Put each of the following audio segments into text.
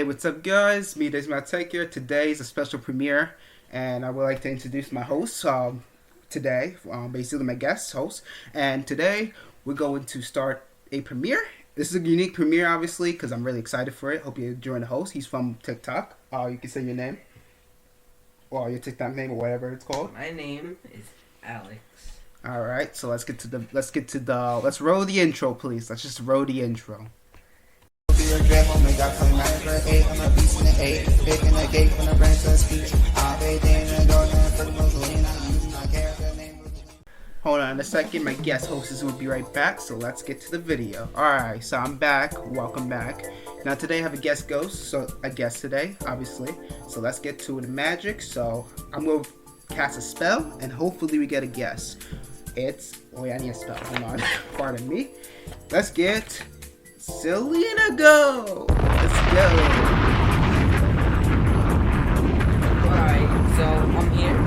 what's up guys? Me, this is Mattolina here. Today is a special premiere and I would like to introduce my host today, basically my guest host. And today we're going to start a premiere. This is a unique premiere obviously because I'm really excited for it. Hope you're enjoying the host. He's from TikTok. You can say your name or your TikTok name or whatever it's called. My name is Alex. Alright, so let's roll the intro please. Let's just roll the intro. Hold on a second, my guest hostess will be right back, so let's get to the video. Alright, so I'm back. Welcome back. Now today I have a guest today, obviously. So let's get to the magic. So I'm going to cast a spell and hopefully we get a guess. I need a spell. Hold on. Pardon me. Let's get Selena go! Let's go! Alright, so I'm here.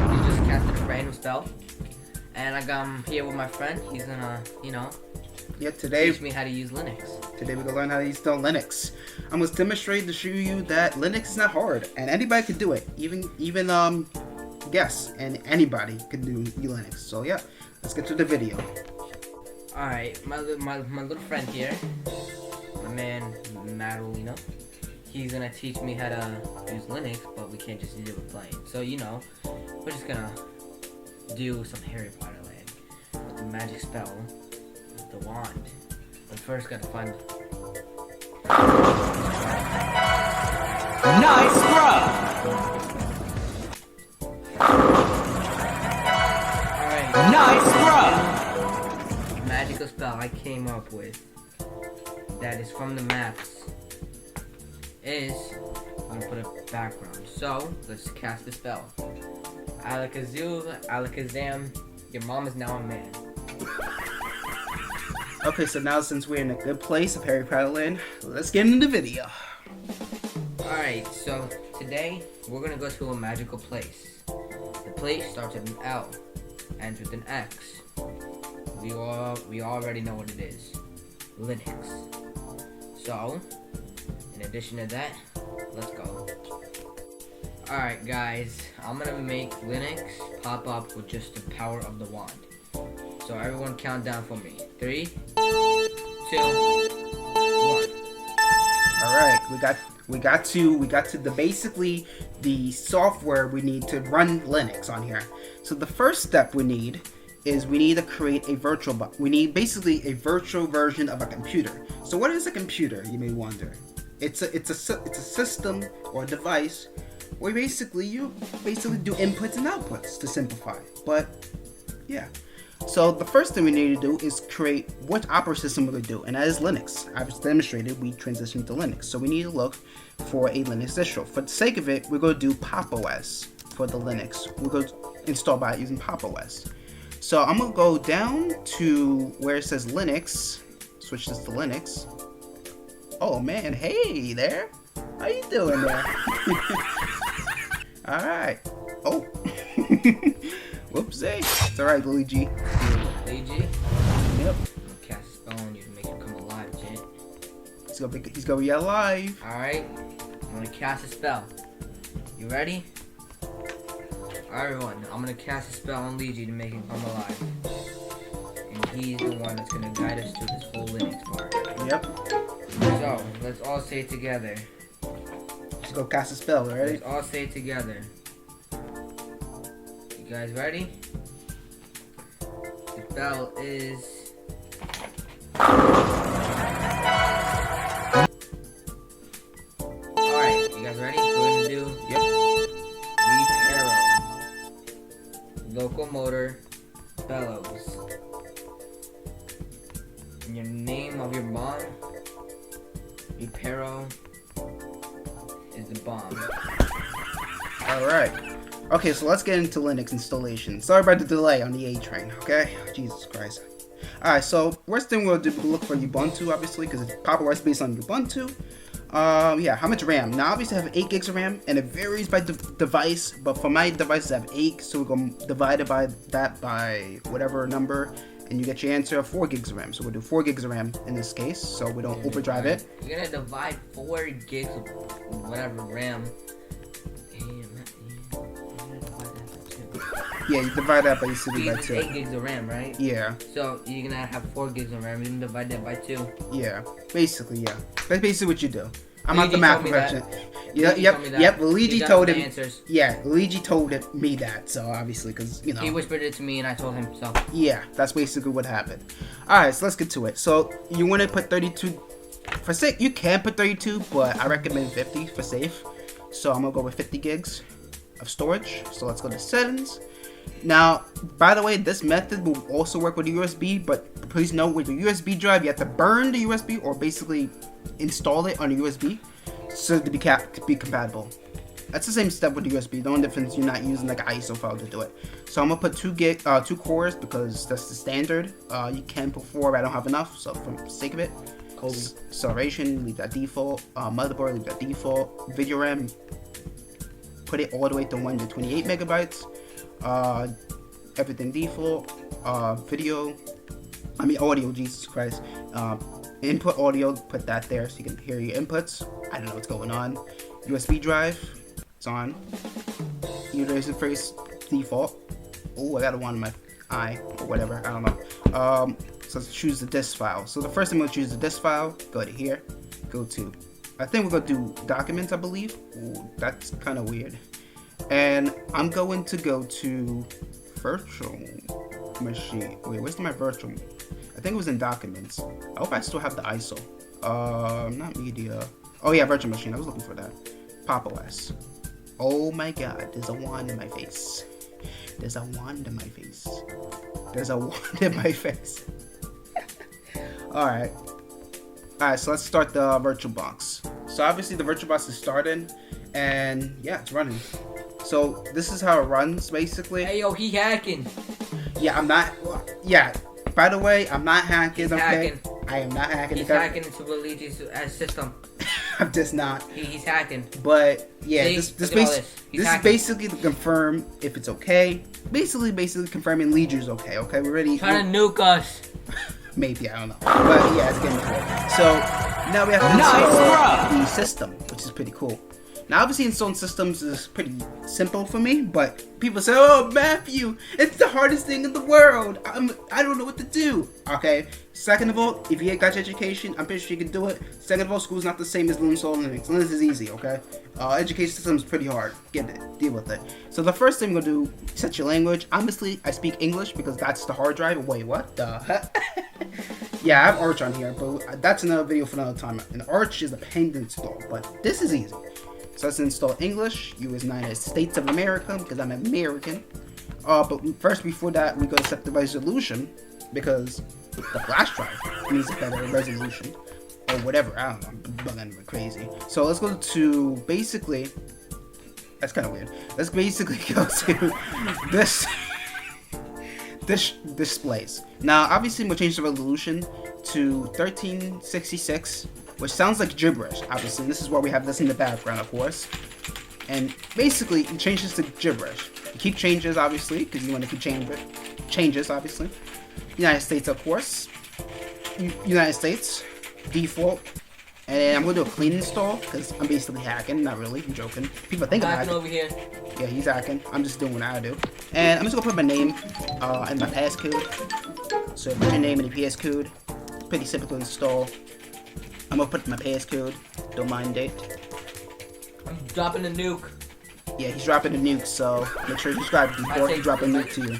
You just casted a random spell. And I'm here with my friend. He's gonna, teach me how to use Linux. Today we're gonna learn how to use Linux. I'm gonna demonstrate to show you that Linux is not hard and anybody can do it. Even guests and anybody can do Linux. So yeah, let's get to the video. Alright, my little friend here, my man Mattolina, he's gonna teach me how to use Linux, but we can't just do it playing. So we're just gonna do some Harry Potter land with the magic spell, with the wand. But first gotta find nice throw! Alright. Nice throw! Magical spell I came up with that is from the maps is I'm gonna put a background. So let's cast the spell. Alakazoo, Alakazam, your mom is now a man. Okay, so now since we're in a good place of Harry Potter land, let's get into the video. Alright, so today we're gonna go to a magical place. The place starts with an L, ends with an X. We already know what it is. Linux. So, in addition to that, let's go. Alright guys, I'm gonna make Linux pop up with just the power of the wand. So everyone count down for me. 3, 2, 1. Alright, we got to basically the software we need to run Linux on here. So the first step we need to create a VirtualBox. We need basically a virtual version of a computer. So what is a computer, you may wonder? It's a system or a device where you basically do inputs and outputs to simplify. But yeah. So the first thing we need to do is create what operating system we're going to do, and that is Linux. I've just demonstrated we transitioned to Linux. So we need to look for a Linux distro. For the sake of it, we're going to do Pop! OS for the Linux. We're going to install by using Pop! OS. So I'm going to go down to where it says Linux, switch this to Linux. Oh man, hey there. How you doing there? Alright. Oh. Whoopsie. It's alright, Luigi. Luigi? Yep. Cast a spell on you to make you come alive, gent. He's gonna be alive. Alright. I'm gonna cast a spell. You ready? Alright everyone, I'm gonna cast a spell on Luigi to make him come alive. And he's the one that's gonna guide us through this whole Linux part. Yep. So, let's all say it together. Let's go cast a spell, ready? Let's all say it together. You guys ready? The spell is... Alright, you guys ready? We're gonna do... Locomotor bellows. And your name of your bomb, Reparo, is the bomb. Alright. Okay, so let's get into Linux installation. Sorry about the delay on the A train, okay? Jesus Christ. Alright, so first thing we'll do, we'll look for Ubuntu, obviously, because it's Pop! OS based on Ubuntu. Yeah, how much RAM? Now, obviously, I have 8 gigs of RAM, and it varies by device, but for my devices, I have 8, so we're going to divide it by that by whatever number, and you get your answer of 4 gigs of RAM. So we'll do 4 gigs of RAM in this case, so we don't overdrive it. You're gonna divide 4 gigs of whatever RAM. Yeah, you divide that by your CD by 2. 8 gigs of RAM, right? Yeah. So you're gonna have 4 gigs of RAM. You're gonna divide that by 2. Yeah. Basically, yeah. That's basically what you do. I'm not Luigi the math told me that. professional. Luigi told me that. Yep. Luigi He got told the him. answers. Yeah, Luigi told me that. So obviously, because you know. He whispered it to me, and I told him so. Yeah, that's basically what happened. All right, so let's get to it. So you want to put 32 for safe. You can put 32, but I recommend 50 for safe. So I'm gonna go with 50 gigs of storage. So let's go to settings. Now, by the way, this method will also work with a USB, but please note with a USB drive, you have to burn the USB or basically install it on a USB so to be compatible. That's the same step with the USB. The only difference, you're not using like an ISO file to do it. So I'm gonna put 2 cores because that's the standard. You can put 4, but I don't have enough. So for the sake of it, acceleration, leave that default. Motherboard, leave that default. Video RAM, put it all the way to 128 megabytes. Everything default. Audio, Jesus Christ. Input audio, put that there so you can hear your inputs. I don't know what's going on. USB drive, it's on. User interface default. Oh, I got one in my eye or whatever. I don't know. So let's choose the disk file. So the first thing we'll choose the disk file. Go to here. Go to. I think we're gonna do documents. I believe. Ooh, that's kind of weird. And I'm going to go to virtual machine. Wait, where's my virtual? I think it was in documents. I hope I still have the ISO. Not media. Oh yeah, virtual machine. I was looking for that. Pop OS. Oh my God, there's a wand in my face. There's a wand in my face. There's a wand in my face. Alright. Alright, so let's start the Virtualbox. So obviously the Virtualbox is starting, and yeah, it's running. So this is how it runs, basically. Hey yo, he hacking. Yeah, I'm not. Yeah. By the way, I'm not hacking. He's okay. hacking. I am not hacking. He's hacking into Luigi's system. I'm just not. He's hacking. But yeah, See? this He's is hacking. basically to confirm if it's okay. Basically confirming Legiu's okay. Okay, we're ready. Trying to nuke us. Maybe, I don't know. But yeah, it's getting cool. So now we have to install the system, which is pretty cool. Now, obviously, installing systems is pretty simple for me, but people say, "Oh, Matthew, it's the hardest thing in the world. I don't know what to do." Okay. Second of all, if you got your education, I'm pretty sure you can do it. Second of all, school's not the same as installing Linux. Linux is easy, okay? Education system is pretty hard. Get it. Deal with it. So the first thing we're gonna do, set your language. Honestly, I speak English because that's the hard drive. Wait, what the heck? Yeah, I have Arch on here, but that's another video for another time. And Arch is a pain to install, but this is easy. So let's install English, United States of America, because I'm American. But first, before that, we go to set the resolution, because the flash drive needs a better resolution. Or whatever, I don't know, I'm bugging crazy. So let's go to, basically, that's kind of weird. Let's basically go to this displays. Now, obviously, we'll change the resolution to 1366. Which sounds like gibberish, obviously. This is why we have this in the background, of course. And basically, it changes to gibberish. You keep changes, obviously, because you want to keep changes, obviously. United States, of course. United States, default. And then I'm going to do a clean install, because I'm basically hacking. Not really, I'm joking. People think I'm hacking. Over here. Yeah, he's hacking. I'm just doing what I do. And I'm just going to put my name and my passcode. So put your name and the passcode. It's pretty simple to install. I'm gonna put my passcode. Don't mind it. I'm dropping a nuke. Yeah, he's dropping a nuke, so make sure you subscribe before he drop a nuke to you.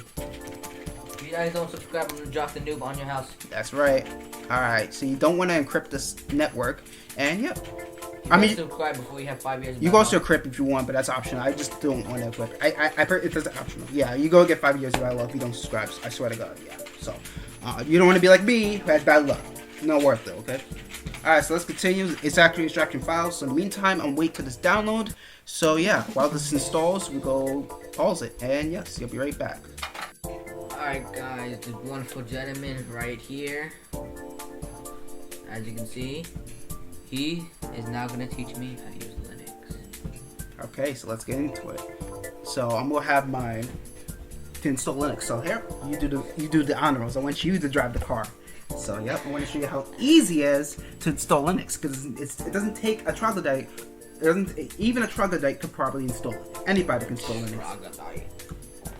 If you guys don't subscribe, I'm gonna drop the nuke on your house. That's right. Alright, so you don't want to encrypt this network. And yep. I mean, subscribe before you have 5 years. You go also encrypt if you want, but that's optional. I just don't want to encrypt. It does optional. Yeah, you go get 5 years of bad luck if you don't subscribe. I swear to God. Yeah. So, you don't want to be like me who has bad luck. Not worth it. Okay. Alright, so let's continue. It's actually extracting files. So in the meantime, I'm waiting for this download. So yeah, while this installs, we go pause it. And yes, you'll be right back. Alright guys, this wonderful gentleman right here. As you can see, he is now going to teach me how to use Linux. Okay, so let's get into it. So I'm going to have my to install Linux. So here, you do the honors. I want you to drive the car. So yep, I want to show you how easy it is to install Linux because it doesn't take a troglodyte. Even a troglodyte could probably install it. Anybody can install Linux.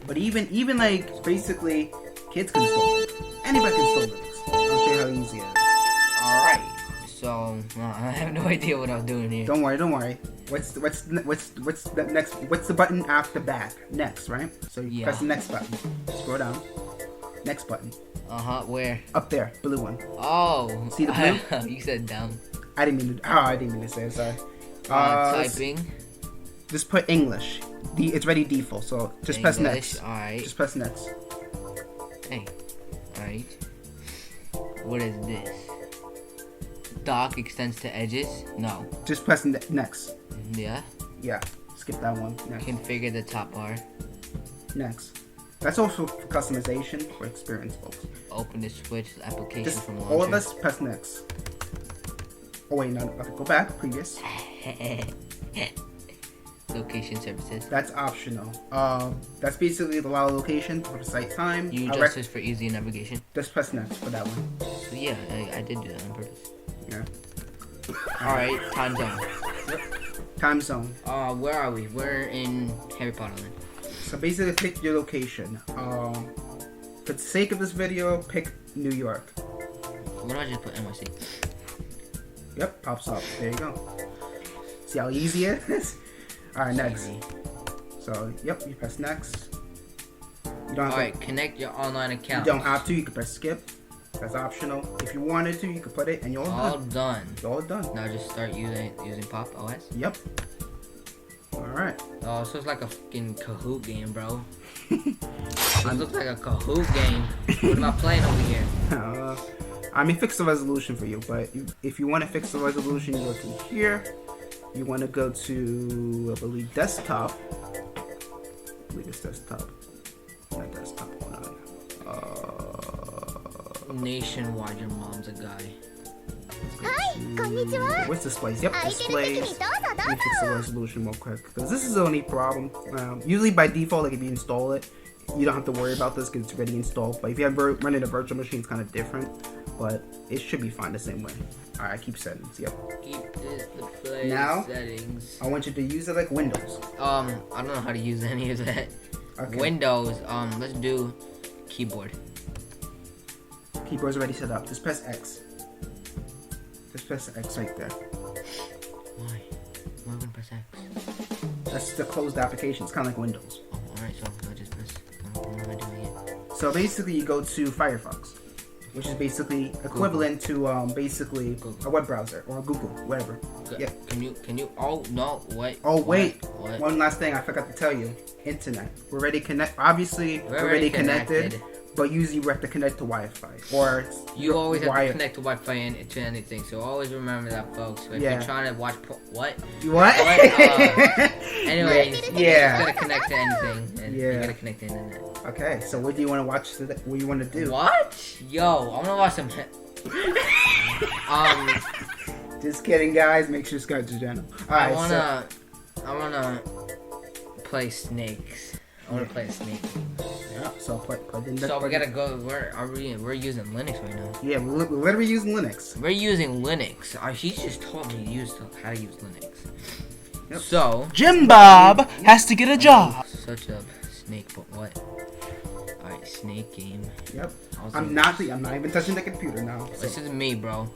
But even like basically kids can install it. Anybody can install Linux. I'll show you how easy it is. Alright. So I have no idea what I'm doing here. Don't worry. What's the next? What's the button after back? Next, right? So you press the next button. Scroll down. Next button. Where? Up there, blue one. Oh. See the blue? You said down. I didn't mean to say it. Sorry. Typing. Just put English. It's ready default. So just English, press next. Alright. Just press next. Hey. Alright. What is this? Dock extends to edges? No. Just press next. Yeah? Yeah. Skip that one. Next. Configure the top bar. Next. That's also for customization for experience, folks. Open the switch application Just from launcher. all of us press next. Oh wait, no. Okay, go back. Previous. Location services. That's optional. That's basically the allow location for the site time. You adjust for easy navigation. Just press next for that one. So yeah, I did do that on purpose. Yeah. Alright, time zone. Yep. Time zone. Where are we? We're in Harry Potter Land. So basically pick your location. For the sake of this video, pick New York. What do I just put NYC? Yep, pops up. There you go. See how easy it is? Alright, next. Easy. So, yep, you press next. You don't have Alright, connect your online account. You don't have to, you can press skip. That's optional. If you wanted to, you could put it and you're all done. You're all done. Now just start using Pop OS. Yep. Alright. Oh, so it's like a fucking Kahoot game, bro. This looks like a Kahoot game. What am I playing over here? I mean, fix the resolution for you, but if you want to fix the resolution, you go to here. You want to go to, I believe, desktop. I believe it's desktop. Not desktop. Nationwide, your mom's a guy. What's displays? Yep, displays. Let me fix the resolution real quick because this is the only problem. Usually by default, like if you install it, you don't have to worry about this because it's already installed. But if you have running a virtual machine, it's kind of different. But it should be fine the same way. Alright, keep settings. Yep. Keep display now, settings. I want you to use it like Windows. I don't know how to use any of that. Okay. Windows. Let's do keyboard. Keyboard's already set up. Just press X. Just press X right there. Why? Why would I press X? That's the closed application. It's kind of like Windows. Oh, alright, so I just press. What am I doing here? So basically, you go to Firefox, which is basically equivalent to basically Google. a web browser or Google, whatever. Yeah. Can you? Oh no! Wait. Oh wait. What? One last thing I forgot to tell you. Internet. We're already connect. Obviously, we're already connected. But usually we have to connect to Wi-Fi or you always have to connect to Wi-Fi and to anything. So always remember that, folks. If you're trying to watch what? Anyways, you just gotta connect to anything. And you gotta connect to the internet. Okay, so what do you want to watch today? What do you want to do? What? Yo, I wanna watch some. Just kidding, guys. Make sure to subscribe to the channel. Alright, I wanna play snakes. I wanna play a snake. Yeah, so play So we gotta go. We're using Linux right now. Yeah, we're literally using Linux. We're using Linux. He just taught me how to use Linux. Yep. So Jim Bob has to get a job. Such a snake, but what? Alright, snake game. Yep. I'm not even touching the computer now. So. This is me, bro.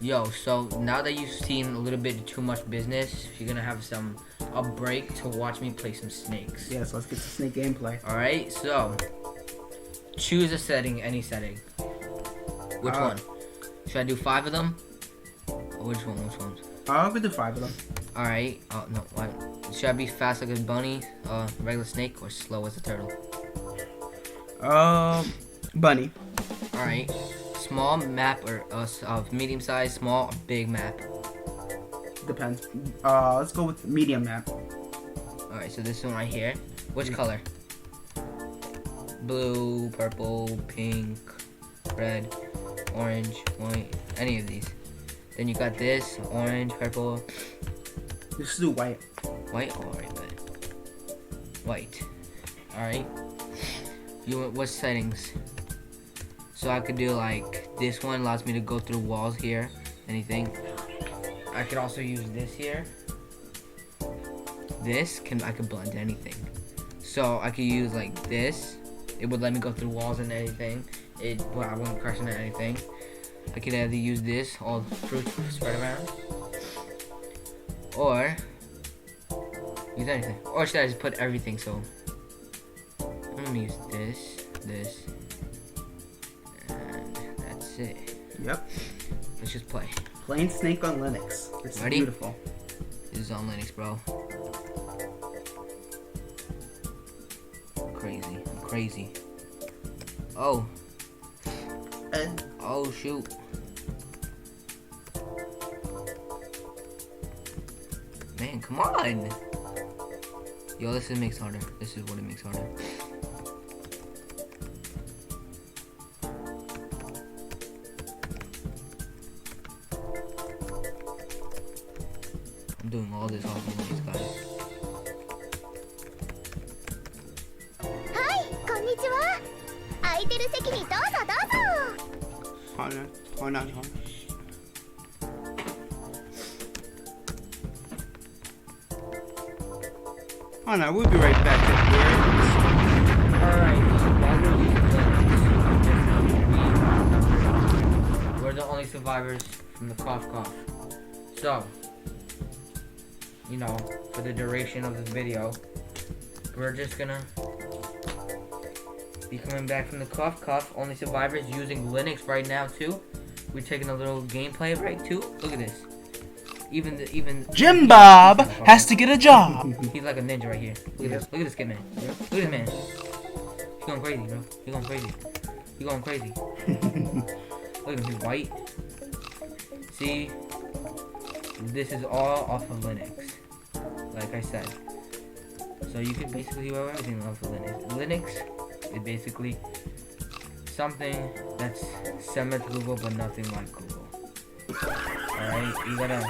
Yo, so now that you've seen a little bit too much business, you're gonna have a break to watch me play some snakes. Yeah, so let's get to snake gameplay. Alright, so choose a setting, any setting. Which one? Should I do 5 of them? Or which ones? I'll do 5 of them. Alright, oh no, what? Should I be fast like a bunny, regular snake, or slow as a turtle? Bunny. Alright. Small map or medium size, small, or big map? Depends. Let's go with medium map. Alright, so this one right here. Which color? Blue, purple, pink, red, orange, white, any of these. Then you got this, orange, purple. Let's do white. White? Alright, but white. Alright. what settings? So I could do like this one allows me to go through walls here. Anything. I could also use this here. I could blend anything. So I could use like this. It would let me go through walls and anything. I wouldn't crash into anything. I could either use this, all the fruits spread around, or use anything. Or should I just put everything? So I'm gonna use this, and that's it. Yep. Let's just play. Plain Snake on Linux. It's Ready? beautiful. This is on Linux, bro. I'm crazy. Oh. Oh shoot. Man, come on. Yo, this makes harder. This is what it makes harder. I'm doing all this off of these guys. はい、こんにちは。空いてる席にどうぞどうぞ。 Hold on. Hold on, we'll be right back. Alright, we're the only survivors from the cough. So, you know, for the duration of this video, we're just gonna be coming back from the cough. Only survivors using Linux right now too. We're taking a little gameplay break too. Look at this. Even Jim Bob has to get a job. He's like a ninja right here. Look at this. Look at this kid, man. Look at this man. He's going crazy, bro. He's going crazy. Look at him. He's white. See, this is all off of Linux. Like I said. So you can basically do everything off of Linux. Linux is basically something that's similar to Google, but nothing like Google. Alright, you gotta.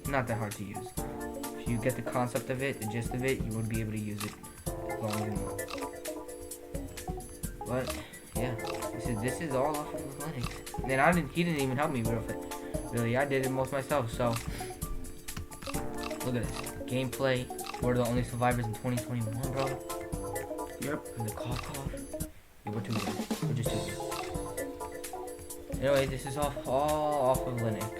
Not that hard to use. If you get the concept of it, the gist of it, you would be able to use it as long as you want. But yeah, this is all off of Linux. And he didn't even help me with it. Really, I did it most myself. So look at this gameplay. We're the only survivors in 2021, bro. Yep. And the cough. Yeah, we're too good. We're just too good. Anyway, this is all off of Linux.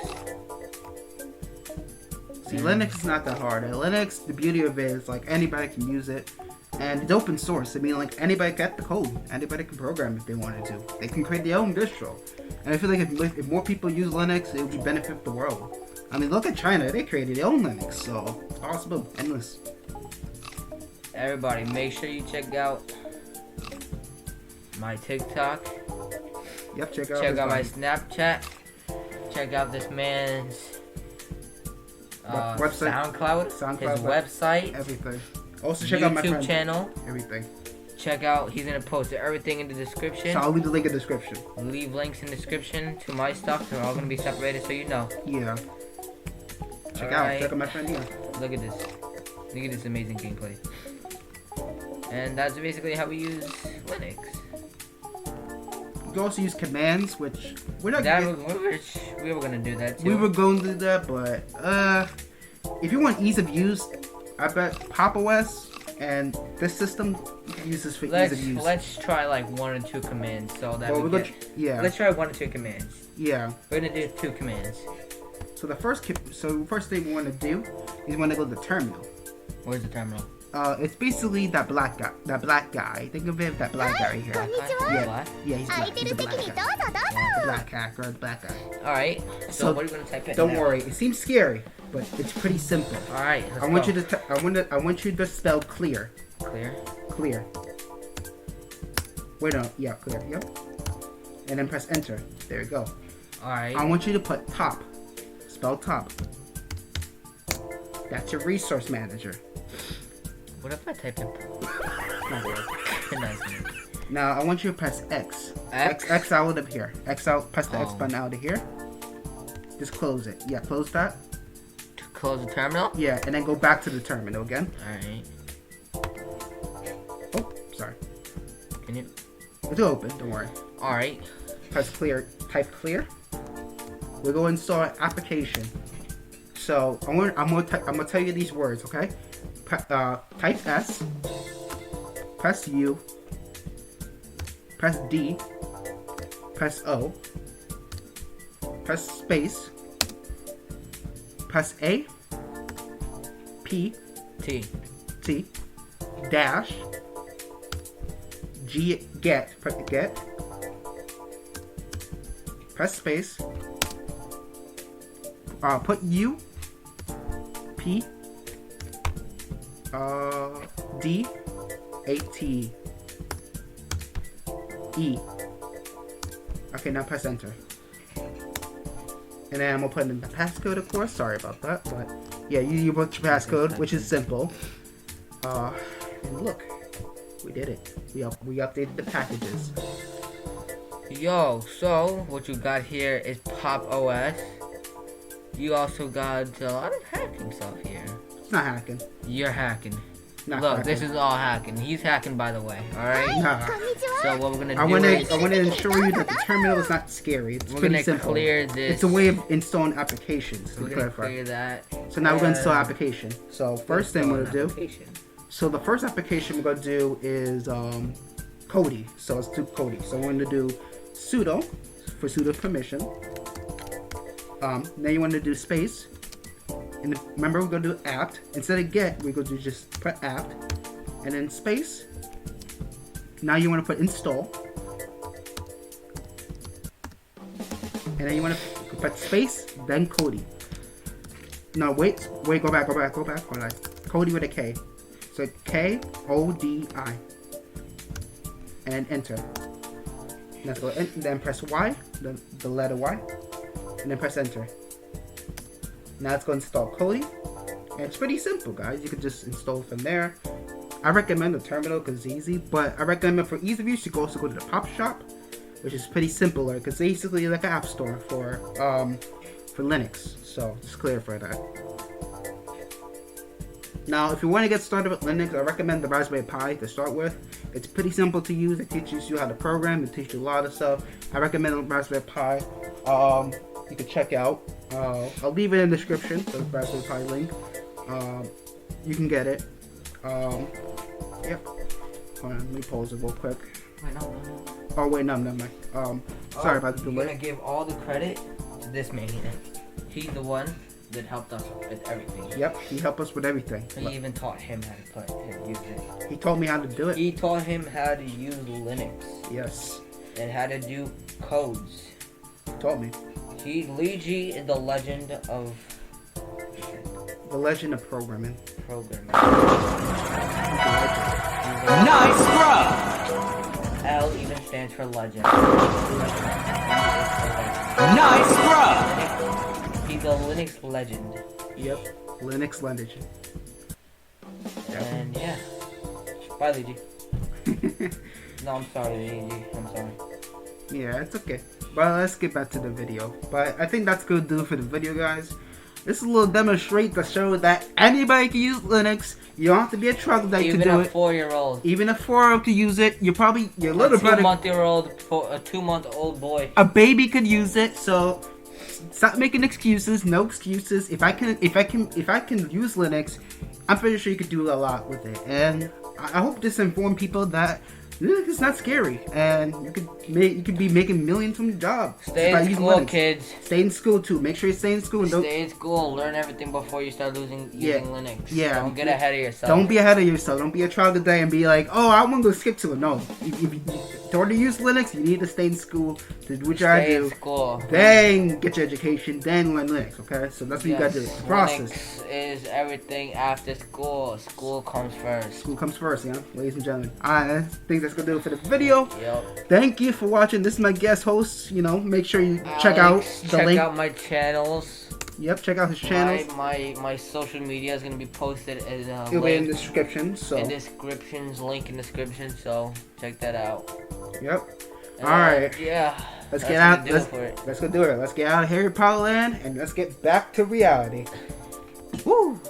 See, Linux is not that hard. Linux, the beauty of it is like anybody can use it, and it's open source. I mean, like anybody got the code. Anybody can program if they wanted to. They can create their own distro. And I feel like if more people use Linux, it would benefit the world. I mean, look at China. They created their own Linux, so it's possible, endless. Everybody, make sure you check out my TikTok. Yep, check out my Snapchat. Check out this man's website, SoundCloud, his website, everything. Also check YouTube out my friend, channel, everything. Check out. He's gonna post everything in the description. So I'll leave the link in the description. Leave links in the description to my stuff. They're all gonna be separated, so you know. Yeah. Check out my friend here. Look at this. Look at this amazing gameplay. And that's basically how we use Linux. You can also use commands, which we're not. We were gonna do that too. We were going to do that, but if you want ease of use, I bet Pop OS and this system uses for ease of use. Let's try like 1 or 2 commands so that Let's try 1 or 2 commands. Yeah. We're gonna do 2 commands. So the first thing we want to do is we want to go to the terminal. Where's the terminal? It's basically that black guy. Think of it, that black guy here. Yeah, he's black. He's a black guy. The black hacker, the black guy. Alright, so what are you gonna type in? Don't worry, it seems scary, but it's pretty simple. Alright, I want you to spell clear. Clear. Wait, no, yeah, clear, yep. And then press enter. There you go. Alright. I want you to put top. Spell top. That's your resource manager. What if I type in? Now I want you to press X. X out of here. X out. Press the X button out of here. Just close it. Yeah, close that. To close the terminal? Yeah, and then go back to the terminal again. Alright. Oh, sorry. Can you? It's open. Don't worry. All right. Press clear. Type clear. We're going to install an application. So I'm gonna tell you these words, okay? Type S. Press U. Press D. Press O. Press space. Press A. P. T. T. Dash. G. Get. Press get. Press space. Put U. P. D. A. T. E. Okay, now press enter. And then I'm gonna put in the passcode, of course. Sorry about that, but yeah, you put your passcode, which is simple. And look, we did it. We updated the packages. Yo, so what you got here is Pop OS. You also got a lot of hacking stuff here. It's not hacking. You're hacking. Not Look, hacking. this is all hacking. He's hacking, by the way. All right. Nah. So what we're gonna do I want is to ensure you that the terminal is not scary. It's we're pretty gonna simple. clear this. It's a way of installing applications. To We're gonna clarify. clear that. So now we're gonna install application. So first thing we're gonna do. Application. So the first application we're gonna do is Kodi. So let's do Kodi. So we're gonna do sudo for sudo permission. Then you want to do space. And remember, we're gonna do apt. Instead of get, we're gonna do just put apt, and then space. Now you want to put install, and then you want to put space, then Kodi. No, wait, go back. Hold on. Kodi with a K. So K-O-D-I, and then enter. Let's go. And then press Y, the letter Y, and then press enter. Now let's go install Kodi. And it's pretty simple, guys. You can just install from there. I recommend the terminal because it's easy, but I recommend it for ease of use. You can also go to the Pop Shop, which is pretty simple, because basically like an app store for Linux. So just clarify that. Now, if you want to get started with Linux, I recommend the Raspberry Pi to start with. It's pretty simple to use. It teaches you how to program. It teaches you a lot of stuff. I recommend the Raspberry Pi. You can check out. I'll leave it in the description, the Raspberry Pi link. You can get it. Yep. Hold on, let me pause it real quick. Wait, no. Oh wait, no, never mind. Sorry about the You're delay. gonna give all the credit to this man here. He's the one that helped us with everything. Yep, he helped us with everything. He even taught him how to use it. He told me how to do it. He taught him how to use Linux Yes, and how to do codes. he taught me. Luigi is the legend of The legend of programming. programming. Nice throw! L even stands for legend. Nice throw! He's a Linux legend. Yep, Linux legend. And yeah. Bye, Luigi. No, I'm sorry, Luigi. I'm sorry. Yeah, it's okay. But let's get back to the video. But I think that's gonna do it for the video, guys. This is a little demonstrate to show that anybody can use Linux. You don't have to be a troglodyte to Even do a it. 4-year-old. Even a 4-year-old could use it. Your little A brother, 2-month-old boy. a baby could use it. So stop making excuses. No excuses. If I can use Linux, I'm pretty sure you could do a lot with it. And I hope this informed people that Linux is not scary, and you could be making millions from your job. Stay by in using school, Linux. kids. Stay in school too. Make sure you stay in school and don't. Stay in school. Learn everything before you start using Linux. Yeah. Don't get ahead of yourself. Don't be ahead of yourself. Don't be a child today and be like, oh, I want to go skip to it. No. In order to use Linux, you need to stay in school to do what you gotta Stay in do. school. Then get your education. Then learn Linux. Okay, so that's what you gotta do. It's the process. Linux is everything after school. School comes first. School comes first, ladies and gentlemen. I think that's gonna do it for the video. Yep. Thank you for watching. This is my guest host. Make sure you check out the check link. out my channels. Yep, check out his channels. My social media is gonna be posted in a It'll be in link the description. So in descriptions, link in description. So check that out. yep. And, All right. Yeah. Let's that's get out. gonna do it for it. Let's go do it. Let's get out of Harry Potter land and let's get back to reality. Woo!